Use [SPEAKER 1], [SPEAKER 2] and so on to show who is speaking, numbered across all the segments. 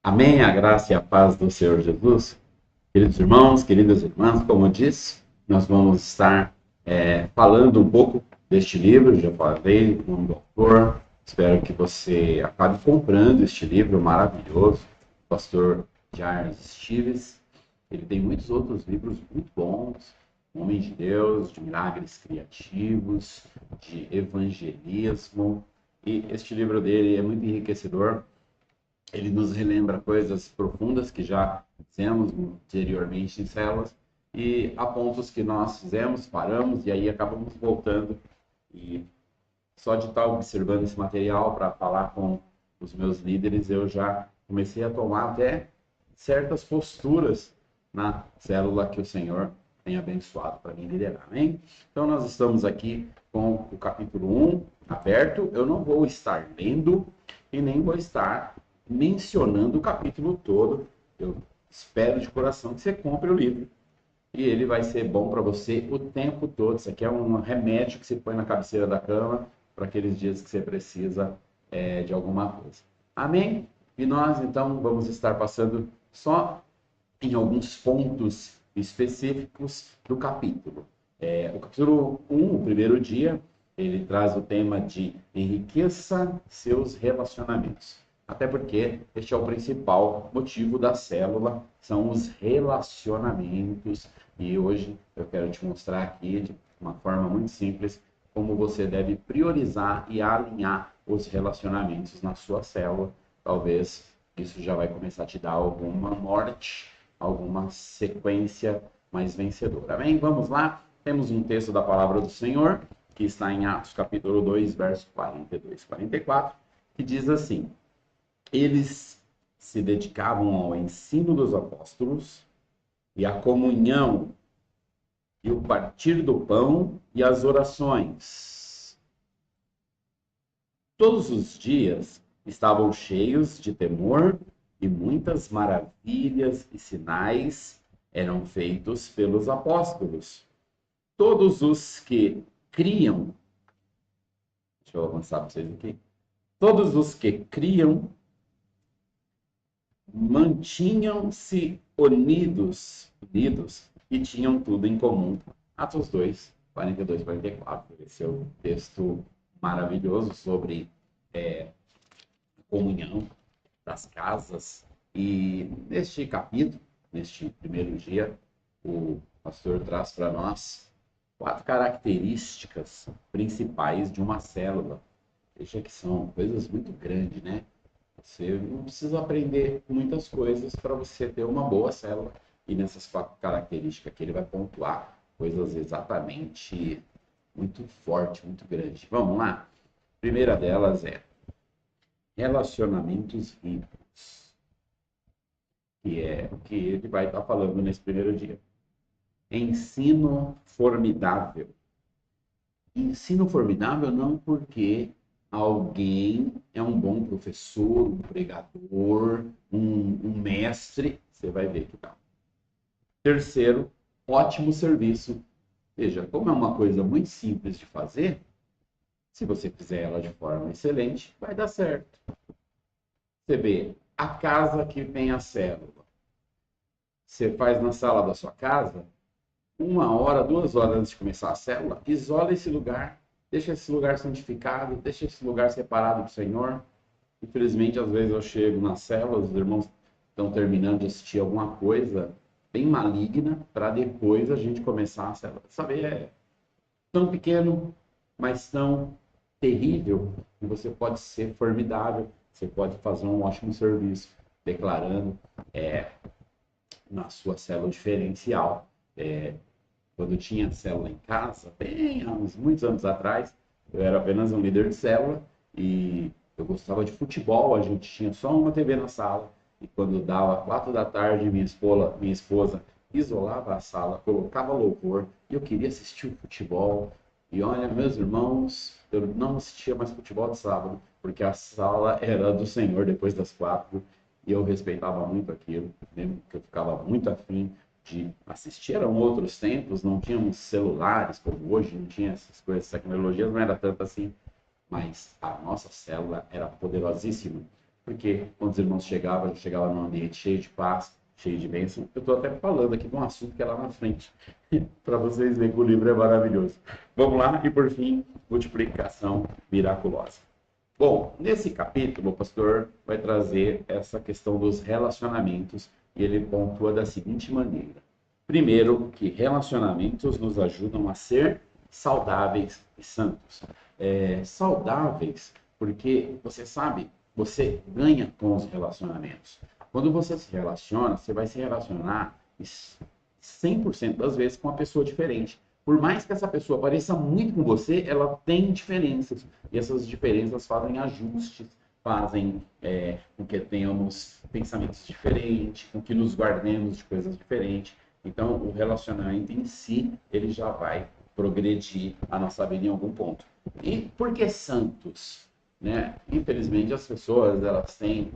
[SPEAKER 1] Amém, a graça e a paz do Senhor Jesus. Queridos irmãos, queridas irmãs, como eu disse, nós vamos estar falando um pouco deste livro, já falei o nome do autor, espero que você acabe comprando este livro maravilhoso, do pastor Charles Stevens. Ele tem muitos outros livros muito bons, Homem de Deus, de milagres criativos, de evangelismo, e este livro dele é muito enriquecedor. Ele nos relembra coisas profundas que já fizemos anteriormente em células e há pontos que nós fizemos, paramos e aí acabamos voltando. E só de estar observando esse material para falar com os meus líderes, eu já comecei a tomar até certas posturas na célula que o Senhor tem abençoado para mim liderar, amém? Então nós estamos aqui com o capítulo 1 aberto, eu não vou estar lendo e nem vou estar mencionando o capítulo todo. Eu espero de coração que você compre o livro e ele vai ser bom para você o tempo todo. Isso aqui é um remédio que você põe na cabeceira da cama para aqueles dias que você precisa de alguma coisa. Amém? E nós, então, vamos estar passando só em alguns pontos específicos do capítulo. O capítulo 1, o primeiro dia, ele traz o tema de enriqueça seus relacionamentos. Até porque este é o principal motivo da célula, são os relacionamentos. E hoje eu quero te mostrar aqui, de uma forma muito simples, como você deve priorizar e alinhar os relacionamentos na sua célula. Talvez isso já vai começar a te dar alguma norte, alguma sequência mais vencedora. Amém? Vamos lá? Temos um texto da palavra do Senhor, que está em Atos capítulo 2, verso 42 e 44, que diz assim: eles se dedicavam ao ensino dos apóstolos e à comunhão e o partir do pão e as orações. Todos os dias estavam cheios de temor e muitas maravilhas e sinais eram feitos pelos apóstolos. Todos os que criam, deixa eu avançar para vocês aqui. Todos os que criam mantinham-se unidos e tinham tudo em comum. Atos 2, 42 e 44. Esse é o texto maravilhoso sobre comunhão das casas. E neste capítulo, neste primeiro dia, o pastor traz para nós 4 características principais de uma célula. Veja que são coisas muito grandes, né? Você não precisa aprender muitas coisas para você ter uma boa célula. E nessas 4 características que ele vai pontuar coisas exatamente muito forte, muito grande. Vamos lá? A primeira delas é relacionamentos ricos, que é o que ele vai estar falando nesse primeiro dia. Ensino formidável. Ensino formidável não porque alguém é um bom professor, um pregador, um mestre, você vai ver que tal. Terceiro, ótimo serviço. Veja, como é uma coisa muito simples de fazer, se você fizer ela de forma excelente, vai dar certo. Você vê, a casa que tem a célula, você faz na sala da sua casa, 1 hora, 2 horas antes de começar a célula, isola esse lugar, deixa esse lugar santificado, deixa esse lugar separado do Senhor. Infelizmente, às vezes eu chego na célula, os irmãos estão terminando de assistir alguma coisa bem maligna, para depois a gente começar a célula. Sabe, é tão pequeno, mas tão terrível, que você pode ser formidável, você pode fazer um ótimo serviço, declarando na sua célula diferencial. Quando eu tinha célula em casa, bem há muitos anos atrás, eu era apenas um líder de célula e eu gostava de futebol, a gente tinha só uma TV na sala e quando dava 4 da tarde, minha esposa isolava a sala, colocava louvor e eu queria assistir o futebol. E olha, meus irmãos, eu não assistia mais futebol de sábado, porque a sala era do Senhor depois das 4 e eu respeitava muito aquilo, lembro que eu ficava muito afim de assistir. Eram outros tempos, não tínhamos celulares como hoje, não tinha essas coisas, tecnologias não era tanto assim, mas a nossa célula era poderosíssima. porque quando os irmãos chegavam, chegava num ambiente cheio de paz, cheio de bênção. Eu estou até falando aqui de um assunto que é lá na frente, para vocês verem que o livro é maravilhoso. Vamos lá, e por fim, multiplicação miraculosa. Bom, nesse capítulo, o pastor vai trazer essa questão dos relacionamentos, e ele pontua da seguinte maneira. Primeiro, que relacionamentos nos ajudam a ser saudáveis e santos. Saudáveis, porque você sabe, você ganha com os relacionamentos. Quando você se relaciona, você vai se relacionar 100% das vezes com uma pessoa diferente. Por mais que essa pessoa pareça muito com você, ela tem diferenças. E essas diferenças fazem ajustes, fazem com que tenhamos pensamentos diferentes, com que nos guardemos de coisas diferentes. Então, o relacionamento em si, ele já vai progredir a nossa vida em algum ponto. E por que santos? Né? Infelizmente, as pessoas elas têm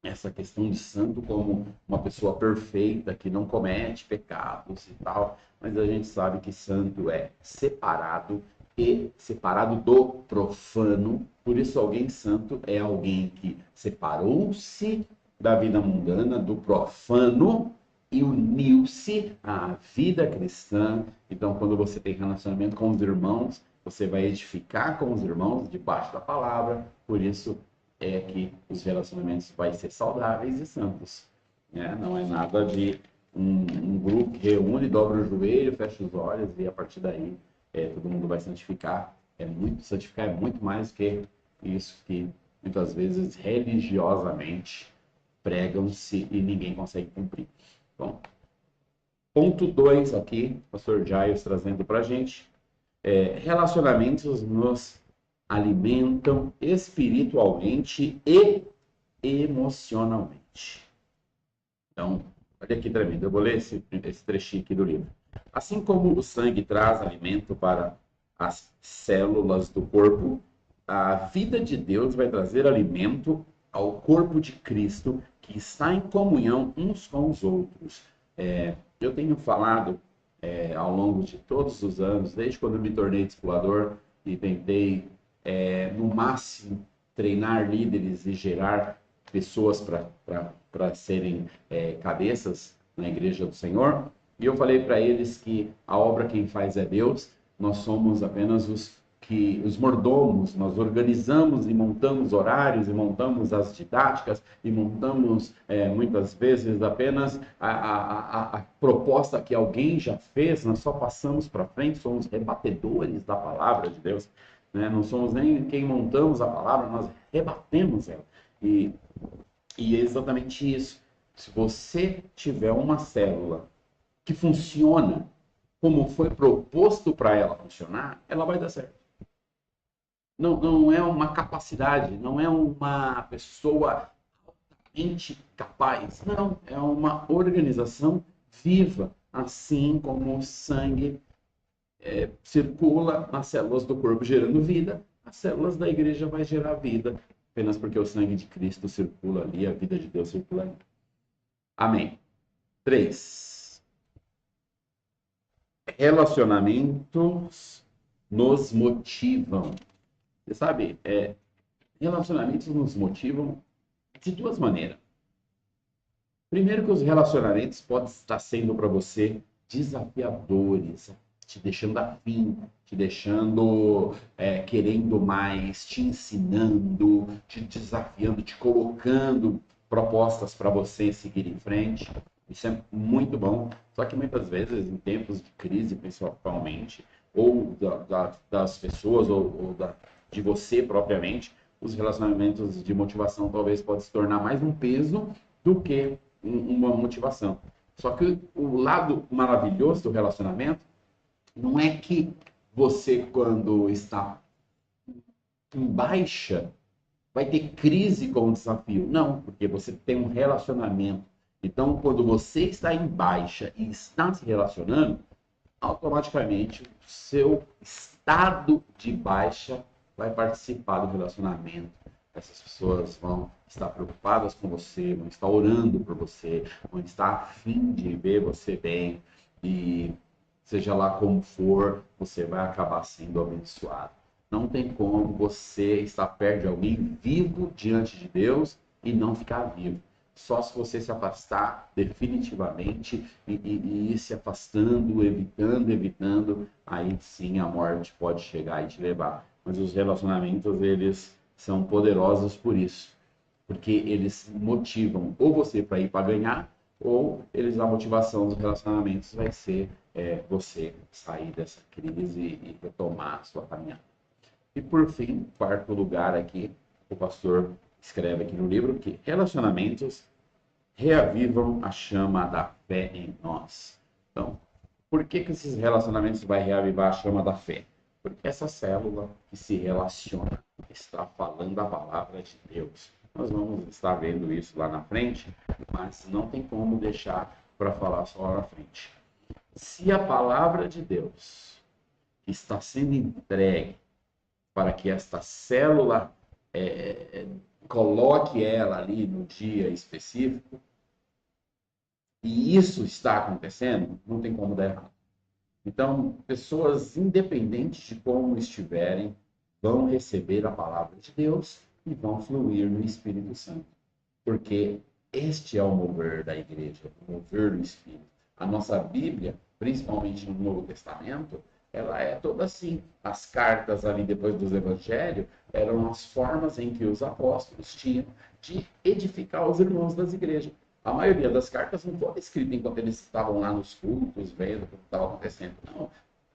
[SPEAKER 1] essa questão de santo como uma pessoa perfeita, que não comete pecados e tal, mas a gente sabe que santo é separado e separado do profano. Por isso, alguém santo é alguém que separou-se da vida mundana, do profano, e uniu-se à vida cristã. Então, quando você tem relacionamento com os irmãos, você vai edificar com os irmãos debaixo da palavra. Por isso é que os relacionamentos vão ser saudáveis e santos. Né? Não é nada de um grupo que reúne, dobra o joelho, fecha os olhos e a partir daí todo mundo vai santificar. Santificar é muito mais que isso que muitas vezes religiosamente pregam-se e ninguém consegue cumprir. Bom, ponto 2 aqui, o pastor Jaios trazendo para a gente. Relacionamentos nos alimentam espiritualmente e emocionalmente. Então, olha aqui tremendo. Eu vou ler esse trechinho aqui do livro. Assim como o sangue traz alimento para as células do corpo, a vida de Deus vai trazer alimento ao corpo de Cristo, que está em comunhão uns com os outros. Eu tenho falado ao longo de todos os anos, desde quando eu me tornei discipulador e tentei, no máximo, treinar líderes e gerar pessoas para serem cabeças na igreja do Senhor. E eu falei para eles que a obra quem faz é Deus, nós somos apenas os mordomos, nós organizamos e montamos horários, e montamos as didáticas, e montamos, muitas vezes, apenas a proposta que alguém já fez, nós só passamos para frente, somos rebatedores da palavra de Deus, né? Não somos nem quem montamos a palavra, nós rebatemos ela. E é exatamente isso. Se você tiver uma célula que funciona como foi proposto para ela funcionar, ela vai dar certo. Não é uma capacidade, não é uma pessoa altamente capaz, não, é uma organização viva, assim como o sangue circula nas células do corpo gerando vida, as células da igreja vai gerar vida, apenas porque o sangue de Cristo circula ali, a vida de Deus circula ali. Amém. 3. Relacionamentos nos motivam. Você sabe, relacionamentos nos motivam de duas maneiras. Primeiro que os relacionamentos podem estar sendo para você desafiadores, te deixando afim, te deixando querendo mais, te ensinando, te desafiando, te colocando propostas para você seguir em frente. Isso é muito bom. Só que muitas vezes, em tempos de crise, principalmente, ou das pessoas, ou de você propriamente, os relacionamentos de motivação talvez podem se tornar mais um peso do que uma motivação. Só que o lado maravilhoso do relacionamento não é que você, quando está em baixa, vai ter crise como desafio. Não, porque você tem um relacionamento. Então, quando você está em baixa e está se relacionando, automaticamente o seu estado de baixa vai participar do relacionamento. Essas pessoas vão estar preocupadas com você, vão estar orando por você, vão estar a fim de ver você bem e seja lá como for, você vai acabar sendo abençoado. Não tem como você estar perto de alguém vivo diante de Deus e não ficar vivo. Só se você se afastar definitivamente e ir se afastando, evitando, aí sim a morte pode chegar e te levar. Mas os relacionamentos, eles são poderosos por isso, porque eles motivam ou você para ir para ganhar, ou eles a motivação dos relacionamentos vai ser você sair dessa crise e retomar a sua caminhada. E por fim, quarto lugar aqui, o pastor escreve aqui no livro que relacionamentos reavivam a chama da fé em nós. Então, por que esses relacionamentos vai reavivar a chama da fé? Porque essa célula que se relaciona está falando a palavra de Deus. Nós vamos estar vendo isso lá na frente, mas não tem como deixar para falar só lá na frente. Se a palavra de Deus está sendo entregue para que esta célula coloque ela ali no dia específico, e isso está acontecendo, não tem como dar errado. Então, pessoas, independentes de como estiverem, vão receber a palavra de Deus e vão fluir no Espírito Santo. Porque este é o mover da igreja, o mover do Espírito. A nossa Bíblia, principalmente no Novo Testamento, ela é toda assim. As cartas ali depois dos evangelhos eram as formas em que os apóstolos tinham de edificar os irmãos das igrejas. A maioria das cartas não foram escritas enquanto eles estavam lá nos cultos, vendo o que estava acontecendo. Não.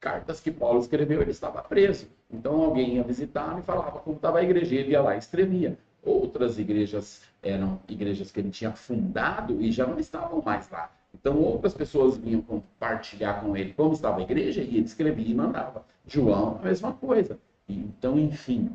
[SPEAKER 1] Cartas que Paulo escreveu, ele estava preso. Então alguém ia visitar e falava como estava a igreja. Ele ia lá e escrevia. Outras igrejas eram igrejas que ele tinha fundado e já não estavam mais lá. Então outras pessoas vinham compartilhar com ele como estava a igreja e ele escrevia e mandava. João, a mesma coisa. Então, enfim,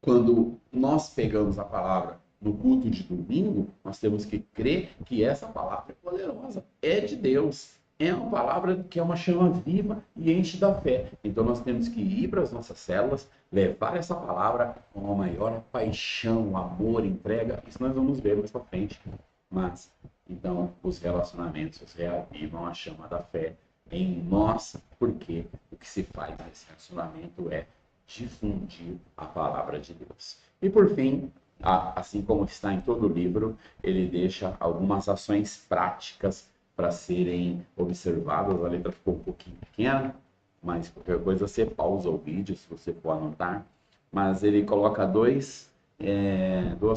[SPEAKER 1] quando nós pegamos a palavra no culto de domingo, nós temos que crer que essa palavra é poderosa, é de Deus. É uma palavra que é uma chama viva e enche da fé. Então nós temos que ir para as nossas células, levar essa palavra com a maior paixão, amor, entrega. Isso nós vamos ver mais para frente. Mas, então, os relacionamentos reavivam a chama da fé em nós, porque o que se faz nesse relacionamento é difundir a palavra de Deus. E por fim, assim como está em todo o livro, ele deixa algumas ações práticas para serem observadas. A letra ficou um pouquinho pequena, mas qualquer coisa você pausa o vídeo se você for anotar. Mas ele coloca duas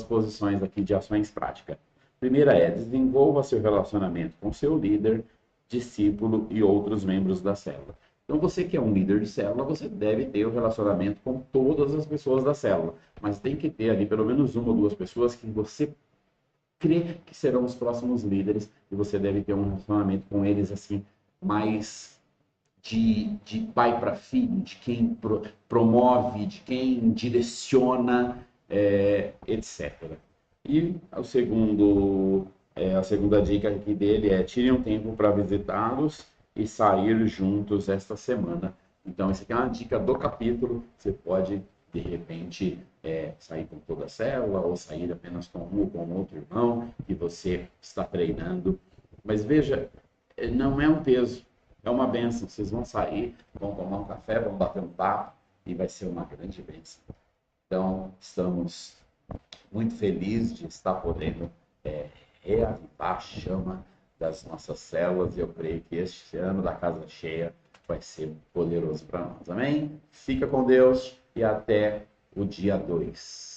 [SPEAKER 1] posições aqui de ações práticas. Primeira é: desenvolva seu relacionamento com seu líder, discípulo e outros membros da célula. Então, você que é um líder de célula, você deve ter o um relacionamento com todas as pessoas da célula, mas tem que ter ali pelo menos uma ou duas pessoas que você crê que serão os próximos líderes e você deve ter um relacionamento com eles assim mais de pai para filho, de quem promove, de quem direciona, etc. E a segunda dica aqui dele é: tire um tempo para visitá-los e sair juntos esta semana. Então, essa aqui é uma dica do capítulo. Você pode, de repente, sair com toda a célula ou sair apenas com um ou com outro irmão que você está treinando. Mas veja, não é um peso, é uma bênção. Vocês vão sair, vão tomar um café, vão bater um papo e vai ser uma grande bênção. Então, estamos muito felizes de estar podendo reavivar a chama das nossas células, e eu creio que este ano da casa cheia vai ser poderoso para nós. Amém? Fica com Deus e até o dia 2.